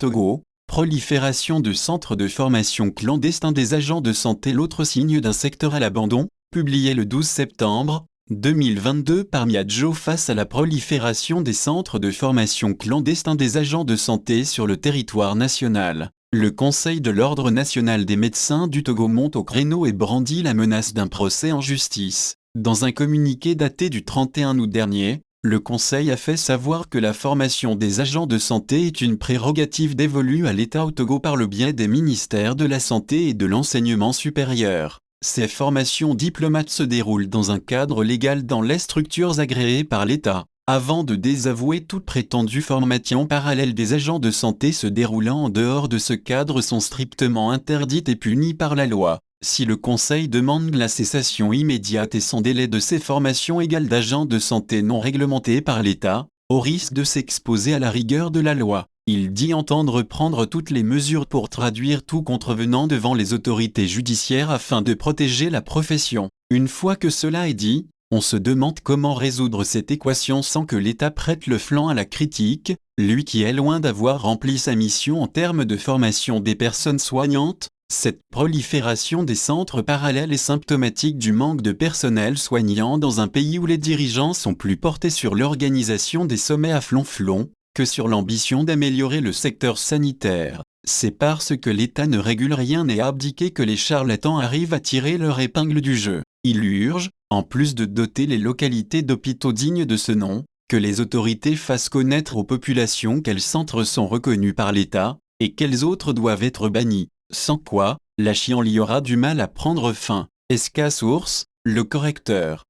Togo, prolifération de centres de formation clandestins des agents de santé. L'autre signe d'un secteur à l'abandon, publié le 12 septembre 2022 par Miadjo. Face à la prolifération des centres de formation clandestins des agents de santé sur le territoire national, le Conseil de l'Ordre national des médecins du Togo monte au créneau et brandit la menace d'un procès en justice. Dans un communiqué daté du 31 août dernier, le Conseil a fait savoir que la formation des agents de santé est une prérogative dévolue à l'État au Togo par le biais des ministères de la Santé et de l'Enseignement supérieur. Ces formations diplomates se déroulent dans un cadre légal dans les structures agréées par l'État, avant de désavouer toute prétendue formation parallèle. Des agents de santé se déroulant en dehors de ce cadre sont strictement interdites et punies par la loi. Si le Conseil demande la cessation immédiate et sans délai de ces formations égales d'agents de santé non réglementés par l'État, au risque de s'exposer à la rigueur de la loi, il dit entendre prendre toutes les mesures pour traduire tout contrevenant devant les autorités judiciaires afin de protéger la profession. Une fois que cela est dit, on se demande comment résoudre cette équation sans que l'État prête le flanc à la critique, lui qui est loin d'avoir rempli sa mission en termes de formation des personnes soignantes. Cette prolifération des centres parallèles est symptomatique du manque de personnel soignant dans un pays où les dirigeants sont plus portés sur l'organisation des sommets à flonflon que sur l'ambition d'améliorer le secteur sanitaire. C'est parce que l'État ne régule rien et a abdiqué que les charlatans arrivent à tirer leur épingle du jeu. Il urge, en plus de doter les localités d'hôpitaux dignes de ce nom, que les autorités fassent connaître aux populations quels centres sont reconnus par l'État et quels autres doivent être bannis. Sans quoi, la chienlit aura du mal à prendre fin. SK Source, Le Correcteur.